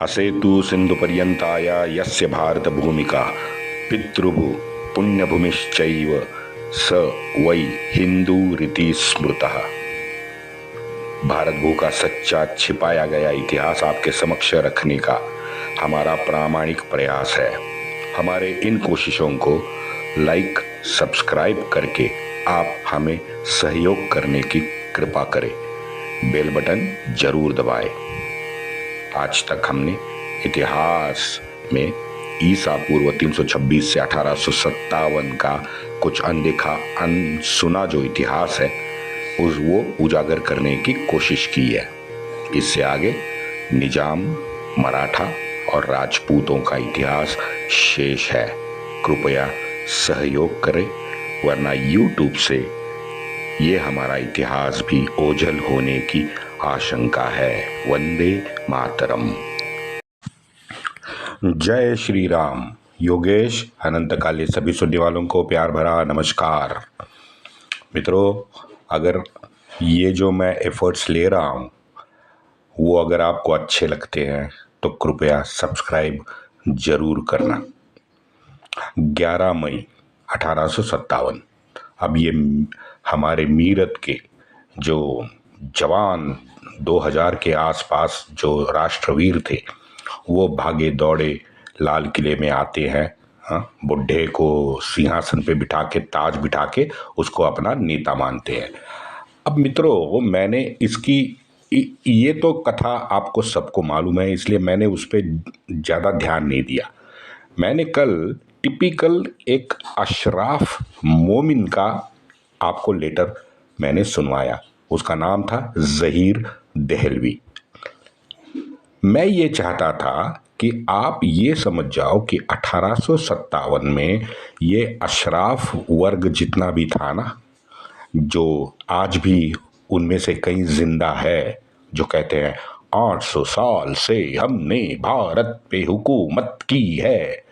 असेतु सिन्धुपर्यन्ताया यस्य भारतभूमिका पितृभू पुण्यभूमिश्चैव स वै हिंदूरिति स्मृतः। भारत भू का सच्चा छिपाया गया इतिहास आपके समक्ष रखने का हमारा प्रामाणिक प्रयास है। हमारे इन कोशिशों को लाइक सब्सक्राइब करके आप हमें सहयोग करने की कृपा करें। बेल बटन जरूर दबाएं। आज तक हमने इतिहास में ईसा पूर्व 326 से 1857 का कुछ अनदेखा अनसुना जो इतिहास है वो उजागर करने की कोशिश की है। इससे आगे निजाम, मराठा और राजपूतों का इतिहास शेष है। कृपया सहयोग करें, वरना YouTube से ये हमारा इतिहास भी ओझल होने की आशंका है। वंदे मातरम। जय श्री राम। योगेश अनंतकाले सभी सुनने वालों को प्यार भरा नमस्कार। मित्रों, अगर ये जो मैं एफर्ट्स ले रहा हूँ वो अगर आपको अच्छे लगते हैं तो कृपया सब्सक्राइब जरूर करना। 11 मई 1857। अब ये हमारे मीरत के जो जवान 2000 के आसपास जो राष्ट्रवीर थे वो भागे दौड़े लाल किले में आते हैं। बुढ़े को सिंहासन पे बिठा के, ताज बिठा के उसको अपना नेता मानते हैं। अब मित्रों, मैंने इसकी ये तो कथा आपको सबको मालूम है, इसलिए मैंने उस पर ज़्यादा ध्यान नहीं दिया। मैंने कल टिपिकल एक अशराफ मोमिन का आपको लेटर मैंने सुनवाया। उसका नाम था ज़हीर देहलवी। मैं ये चाहता था कि आप ये समझ जाओ कि 1857 में ये अशराफ वर्ग जितना भी था ना, जो आज भी उनमें से कई जिंदा है, जो कहते हैं 800 साल से हमने भारत पे हुकूमत की है,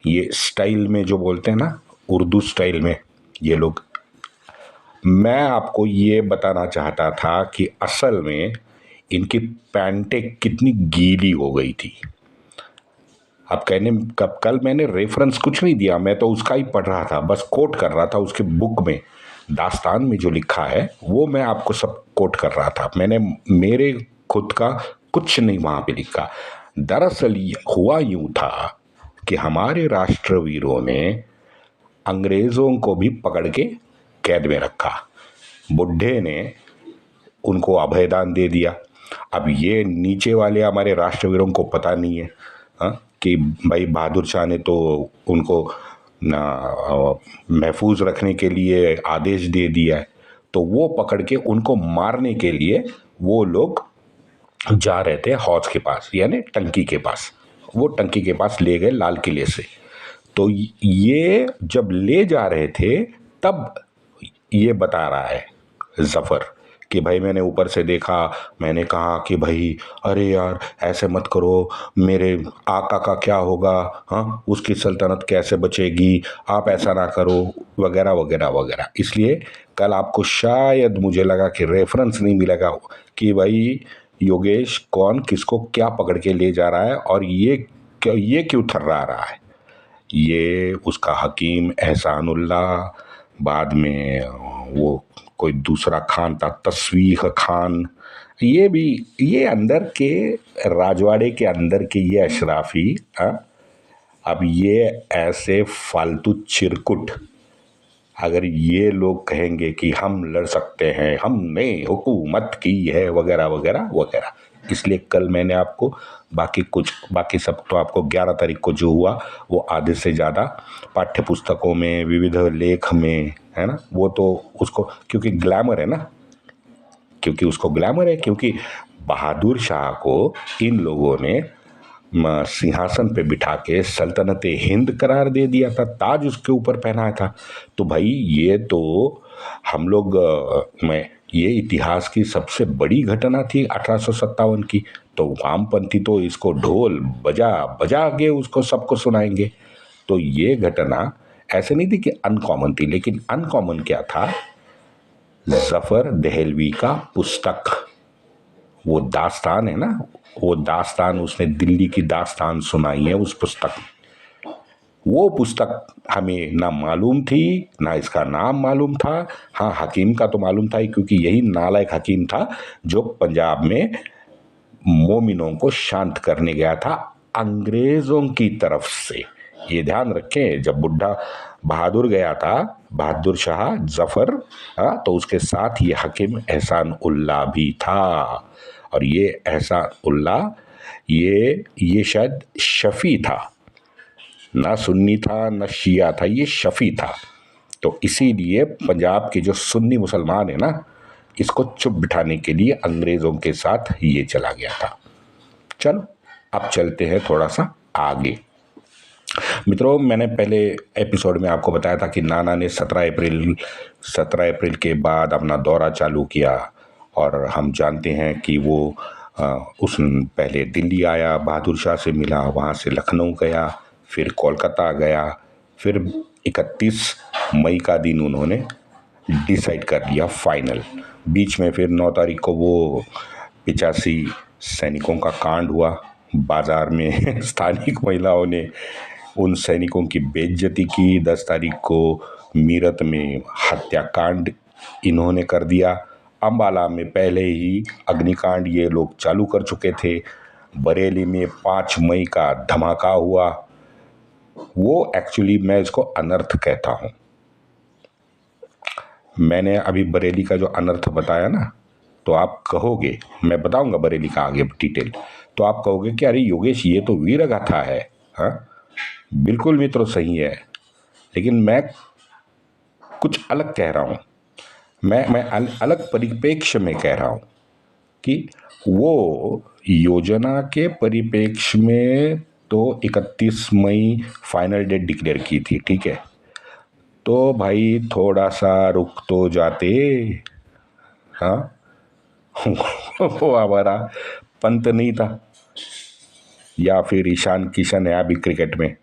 ये स्टाइल में जो बोलते हैं ना, उर्दू स्टाइल में ये लोग। मैं आपको ये बताना चाहता था कि असल में इनकी पैंटें कितनी गीली हो गई थी। अब कल मैंने रेफरेंस कुछ नहीं दिया, मैं तो उसका ही पढ़ रहा था, बस कोट कर रहा था उसके बुक में, दास्तान में जो लिखा है वो मैं आपको सब कोट कर रहा था। मैंने मेरे खुद का कुछ नहीं वहाँ पे लिखा। दरअसल हुआ यूं था कि हमारे राष्ट्रवीरों ने अंग्रेज़ों को भी पकड़ के कैद में रखा। बुढ़े ने उनको अभयदान दे दिया। अब ये नीचे वाले हमारे राष्ट्रवीरों को पता नहीं है कि भाई बहादुर शाह ने तो उनको महफूज रखने के लिए आदेश दे दिया है, तो वो पकड़ के उनको मारने के लिए वो लोग जा रहे थे हौज के पास, यानी टंकी के पास। वो टंकी के पास ले गए लाल किले से। तो ये जब ले जा रहे थे तब ये बता रहा है जफ़र कि भाई मैंने ऊपर से देखा, मैंने कहा कि भाई अरे यार ऐसे मत करो, मेरे आका का क्या होगा, उसकी सल्तनत कैसे बचेगी, आप ऐसा ना करो, वगैरह वगैरह वगैरह। इसलिए कल आपको शायद मुझे लगा कि रेफरेंस नहीं मिलेगा कि भाई योगेश कौन किसको क्या पकड़ के ले जा रहा है और ये क्यों थर्रा रहा है। ये उसका हकीम एहसानुल्लाह, बाद में वो कोई दूसरा खान था तस्वीह खान, ये अंदर के राजवाड़े के अंदर के ये अशराफी। अब ये ऐसे फालतू चिरकुट अगर ये लोग कहेंगे कि हम लड़ सकते हैं, हमने हुकूमत की है, वगैरह वगैरह वगैरह। इसलिए कल मैंने आपको बाकी सब तो आपको 11 तारीख को जो हुआ वो आधे से ज़्यादा पाठ्य पुस्तकों में, विविध लेख में है ना, वो तो उसको क्योंकि ग्लैमर है ना, क्योंकि बहादुर शाह को इन लोगों ने सिंहासन पे बिठा के सल्तनत हिंद करार दे दिया था, ताज उसके ऊपर पहनाया था। तो भाई ये तो हम लोग में ये इतिहास की सबसे बड़ी घटना थी 1857 की। तो वामपंथी तो इसको ढोल बजा बजा के उसको सबको सुनाएंगे। तो ये घटना ऐसे नहीं थी कि अनकॉमन थी, लेकिन अनकॉमन क्या था, जफ़र देहलवी का पुस्तक वो दास्तान है ना, वो दास्तान उसने दिल्ली की दास्तान सुनाई है उस पुस्तक में। वो पुस्तक हमें ना मालूम थी, ना इसका नाम मालूम था। हाँ, हकीम का तो मालूम था क्योंकि यही नालायक हकीम था जो पंजाब में मोमिनों को शांत करने गया था अंग्रेजों की तरफ से। ये ध्यान रखें, जब बुढ़ा बहादुर गया था, बहादुर शाह जफर, तो उसके साथ ये हकीम एहसान उल्ला भी था। और ये एहसान उल्ला ये शायद शफी था, ना सुन्नी था ना शिया था, ये शफी था। तो इसीलिए पंजाब के जो सुन्नी मुसलमान है ना, इसको चुप बिठाने के लिए अंग्रेजों के साथ ये चला गया था। चलो अब चलते हैं थोड़ा सा आगे। मित्रों, मैंने पहले एपिसोड में आपको बताया था कि नाना ने 17 अप्रैल के बाद अपना दौरा चालू किया। और हम जानते हैं कि वो उस पहले दिल्ली आया, बहादुर शाह से मिला, वहाँ से लखनऊ गया, फिर कोलकाता गया, फिर 31 मई का दिन उन्होंने डिसाइड कर लिया फाइनल। बीच में फिर 9 तारीख को वो 85 सैनिकों का कांड हुआ बाजार में। स्थानिक महिलाओं ने उन सैनिकों की बेइज्जती की। 10 तारीख को मीरत में हत्याकांड इन्होंने कर दिया। अम्बाला में पहले ही अग्निकांड ये लोग चालू कर चुके थे। बरेली में 5 मई का धमाका हुआ। वो एक्चुअली मैं इसको अनर्थ कहता हूँ। मैंने अभी बरेली का जो अनर्थ बताया ना, तो आप कहोगे, मैं बताऊंगा बरेली का आगे डिटेल, तो आप कहोगे कि अरे योगेश ये तो वीर गाथा है। हाँ, बिल्कुल मित्रों सही है, लेकिन मैं कुछ अलग कह रहा हूँ। मैं अलग परिप्रेक्ष्य में कह रहा हूँ कि वो योजना के परिप्रेक्ष्य में तो 31 मई फाइनल डेट डिक्लेयर की थी, ठीक है। तो भाई थोड़ा सा रुक तो जाते। हाँ, वो हमारा पंत नहीं था, या फिर ईशान किशन है अभी क्रिकेट में।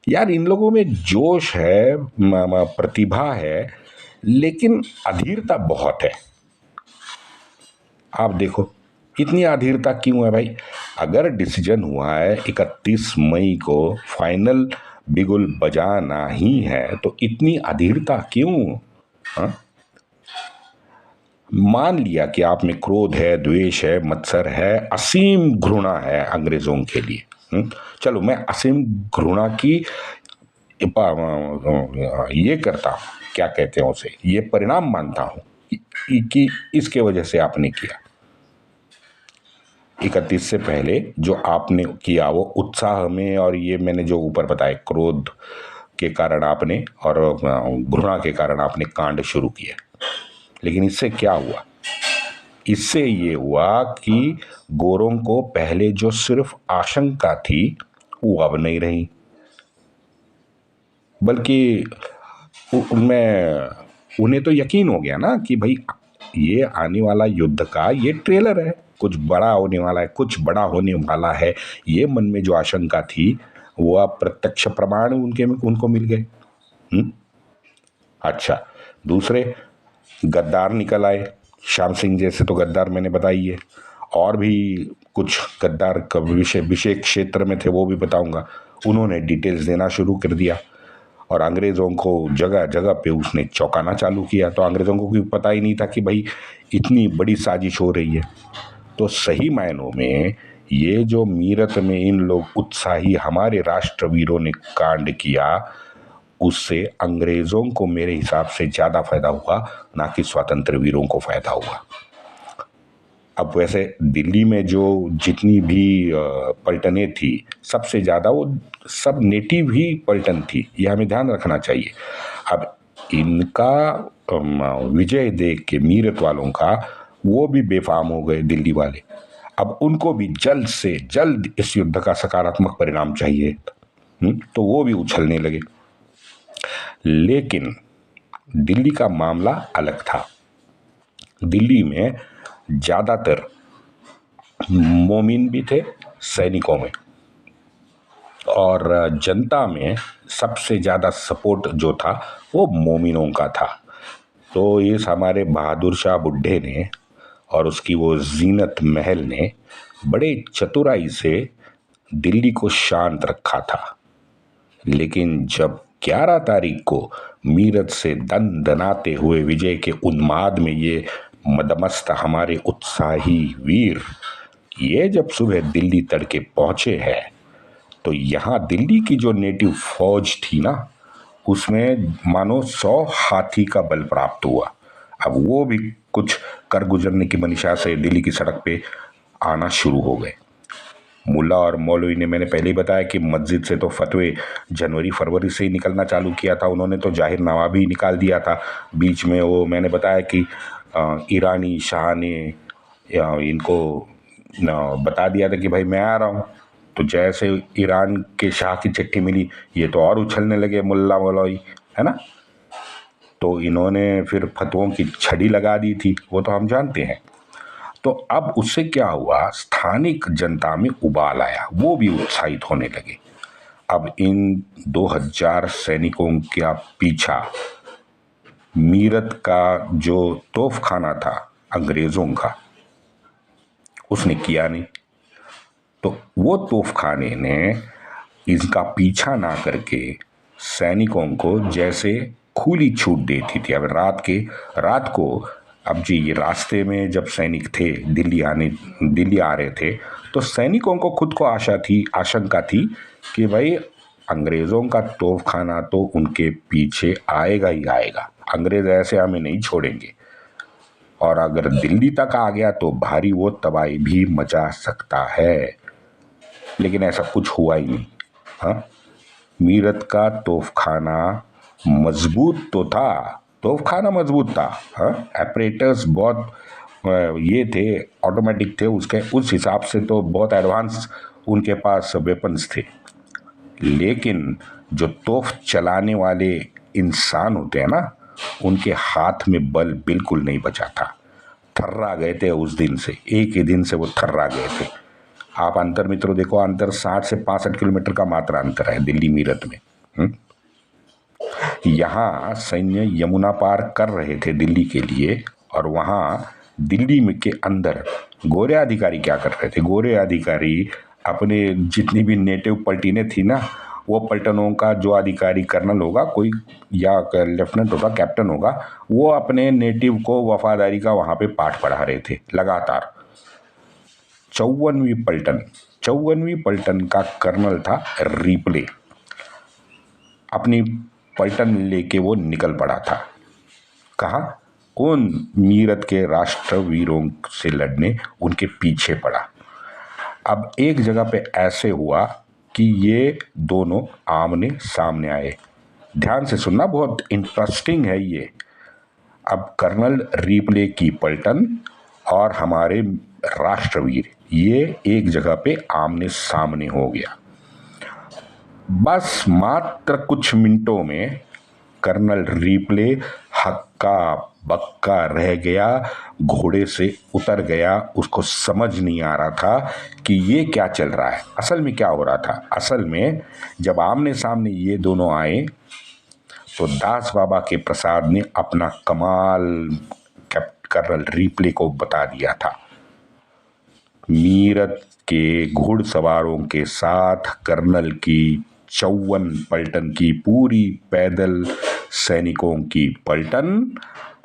यार इन लोगों में जोश है, प्रतिभा है, लेकिन अधीरता बहुत है। आप देखो इतनी अधीरता क्यों है भाई? अगर डिसीजन हुआ है 31 मई को फाइनल बिगुल बजाना ही है, तो इतनी अधीरता क्यों? हाँ? मान लिया कि आप में क्रोध है, द्वेष है, मत्सर है, असीम घृणा है अंग्रेजों के लिए। चलो मैं असीम घृणा की ये करता हूँ, क्या कहते हैं उसे, ये परिणाम मानता हूँ कि इसके वजह से आपने किया। 31 से पहले जो आपने किया वो उत्साह में, और ये मैंने जो ऊपर बताया क्रोध के कारण आपने और घृणा के कारण आपने कांड शुरू किया। लेकिन इससे क्या हुआ? इससे ये हुआ कि गोरों को पहले जो सिर्फ आशंका थी वो अब नहीं रही, बल्कि उन्हें तो यकीन हो गया ना कि भाई ये आने वाला युद्ध का ये ट्रेलर है, कुछ बड़ा होने वाला है, कुछ बड़ा होने वाला है। ये मन में जो आशंका थी वो अब प्रत्यक्ष प्रमाण उनको मिल गए। अच्छा, दूसरे गद्दार निकल आए, श्याम सिंह जैसे तो गद्दार मैंने बताई है, और भी कुछ गद्दार का विषय क्षेत्र में थे, वो भी बताऊंगा। उन्होंने डिटेल्स देना शुरू कर दिया और अंग्रेज़ों को जगह जगह पे उसने चौंकाना चालू किया। तो अंग्रेज़ों को भी पता ही नहीं था कि भाई इतनी बड़ी साजिश हो रही है। तो सही मायनों में ये जो मीरत में इन लोग उत्साही हमारे राष्ट्रवीरों ने कांड किया, उससे अंग्रेज़ों को मेरे हिसाब से ज़्यादा फायदा हुआ, ना कि स्वतंत्र वीरों को फायदा हुआ। अब वैसे दिल्ली में जो जितनी भी पलटनें थी, सबसे ज़्यादा वो सब नेटिव ही पलटन थी, ये हमें ध्यान रखना चाहिए। अब इनका विजय देख के मीरत वालों का वो भी बेफाम हो गए दिल्ली वाले। अब उनको भी जल्द से जल्द इस युद्ध का सकारात्मक परिणाम चाहिए, तो वो भी उछलने लगे। लेकिन दिल्ली का मामला अलग था। दिल्ली में ज़्यादातर मोमिन भी थे सैनिकों में, और जनता में सबसे ज़्यादा सपोर्ट जो था वो मोमिनों का था। तो इस हमारे बहादुर शाह बुड्ढे ने और उसकी वो जीनत महल ने बड़े चतुराई से दिल्ली को शांत रखा था। लेकिन जब 11 तारीख को मीरत से दन दनाते हुए विजय के उन्माद में ये मदमस्त हमारे उत्साही वीर ये जब सुबह दिल्ली तड़के पहुंचे हैं, तो यहाँ दिल्ली की जो नेटिव फौज थी ना, उसमें मानो 100 हाथी का बल प्राप्त हुआ। अब वो भी कुछ कर गुजरने की मनीषा से दिल्ली की सड़क पे आना शुरू हो गए। मुल्ला और मौलवी ने, मैंने पहले ही बताया कि मस्जिद से तो फतवे जनवरी फरवरी से ही निकलना चालू किया था। उन्होंने तो जाहिरनामा भी निकाल दिया था। बीच में वो मैंने बताया कि ईरानी शाह ने इनको बता दिया था कि भाई मैं आ रहा हूँ। तो जैसे ईरान के शाह की चिट्ठी मिली, ये तो और उछलने लगे मुल्ला मौलवी, है ना। तो इन्होंने फिर फतवों की छड़ी लगा दी थी, वो तो हम जानते हैं। तो अब उससे क्या हुआ, स्थानिक जनता में उबाल आया, वो भी उत्साहित होने लगे। अब इन 2000 सैनिकों का पीछा मीरत का जो तोपखाना था अंग्रेजों का, उसने किया नहीं। तो वो तोपखाने ने इसका पीछा ना करके सैनिकों को जैसे खुली छूट देती थी। अब रात को अब जी ये रास्ते में जब सैनिक थे दिल्ली आ रहे थे, तो सैनिकों को खुद को आशंका थी कि भाई अंग्रेज़ों का तोपखाना तो उनके पीछे आएगा ही आएगा, अंग्रेज़ ऐसे हमें नहीं छोड़ेंगे, और अगर दिल्ली तक आ गया तो भारी वो तबाही भी मचा सकता है। लेकिन ऐसा कुछ हुआ ही नहीं। हाँ, मीरत का तोपखाना मजबूत तो था, तोपखाना मजबूत था। हाँ, ऑपरेटर्स बहुत ये थे, ऑटोमेटिक थे, उसके उस हिसाब से तो बहुत एडवांस उनके पास वेपन्स थे। लेकिन जो तोप चलाने वाले इंसान होते हैं ना, उनके हाथ में बल बिल्कुल नहीं बचा था। थर्रा गए थे उस दिन से, एक ही दिन से वो थर्रा गए थे। आप अंतर मित्रों देखो, अंतर 60 से 65 किलोमीटर का मात्र अंतर है दिल्ली मीरत में। यहाँ सैन्य यमुना पार कर रहे थे दिल्ली के लिए, और वहाँ दिल्ली में के अंदर गोरे अधिकारी क्या कर रहे थे, गोरे अधिकारी अपने जितनी भी नेटिव पलटीने थी ना, वो पलटनों का जो अधिकारी कर्नल होगा कोई, या लेफ्टिनेंट होगा, कैप्टन होगा, वो अपने नेटिव को वफादारी का वहाँ पे पाठ पढ़ा रहे थे लगातार। 54वीं पलटन का कर्नल था रिपले। अपनी पलटन लेके वो निकल पड़ा था। कहाँ? उन मीरत के राष्ट्रवीरों से लड़ने, उनके पीछे पड़ा। अब एक जगह पे ऐसे हुआ कि ये दोनों आमने सामने आए। ध्यान से सुनना, बहुत इंटरेस्टिंग है ये। अब कर्नल रिपले की पलटन और हमारे राष्ट्रवीर ये एक जगह पे आमने सामने हो गया। बस मात्र कुछ मिनटों में कर्नल रिपले हक्का बक्का रह गया, घोड़े से उतर गया। उसको समझ नहीं आ रहा था कि ये क्या चल रहा है, असल में क्या हो रहा था। असल में जब आमने सामने ये दोनों आए, तो दास बाबा के प्रसाद ने अपना कमाल कर्नल रिपले को बता दिया था। मीरत के घुड़सवारों के साथ कर्नल की 54 पलटन की पूरी पैदल सैनिकों की पलटन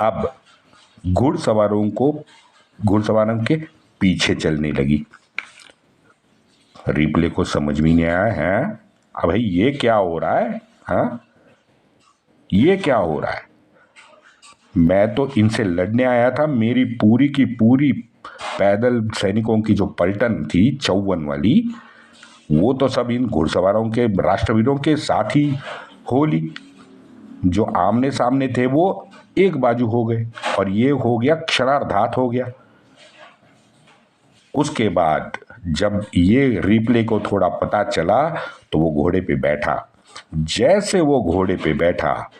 अब घुड़सवारों के पीछे चलने लगी। रिपले को समझ में नहीं आया है, अब भाई ये क्या हो रहा है। हाँ, ये क्या हो रहा है, मैं तो इनसे लड़ने आया था। मेरी पूरी की पूरी पैदल सैनिकों की जो पलटन थी 54 वाली, वो तो सब इन घुड़सवारों के राष्ट्रवीरों के साथ ही हो ली। जो आमने सामने थे वो एक बाजू हो गए, और ये हो गया, क्षणार्धात हो गया। उसके बाद जब ये रिपले को थोड़ा पता चला, तो वो घोड़े पे बैठा। जैसे वो घोड़े पे बैठा,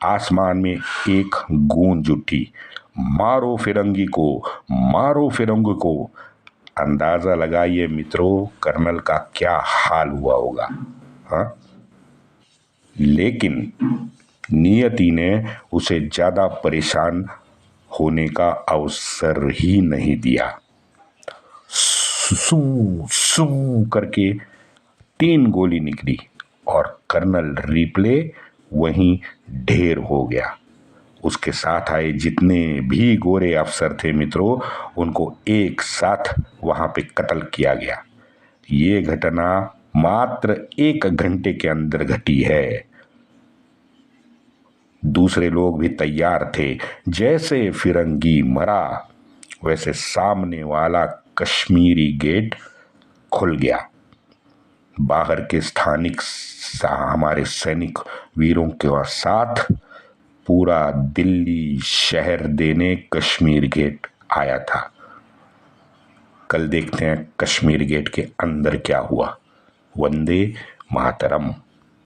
आसमान में एक गूंज उठी, मारो फिरंगी को, मारो फिरंगी को। अंदाजा लगाइए मित्रों, कर्नल का क्या हाल हुआ होगा। हाँ, लेकिन नियति ने उसे ज्यादा परेशान होने का अवसर ही नहीं दिया। सू सू करके 3 गोली निकली और कर्नल रिप्ले वहीं ढेर हो गया। उसके साथ आए जितने भी गोरे अफसर थे मित्रों, उनको एक साथ वहां पे कत्ल किया गया। ये घटना मात्र 1 घंटे के अंदर घटी है। दूसरे लोग भी तैयार थे। जैसे फिरंगी मरा वैसे सामने वाला कश्मीरी गेट खुल गया। बाहर के स्थानिक हमारे सैनिक वीरों के साथ पूरा दिल्ली शहर देने कश्मीर गेट आया था। कल देखते हैं कश्मीर गेट के अंदर क्या हुआ। वंदे मातरम।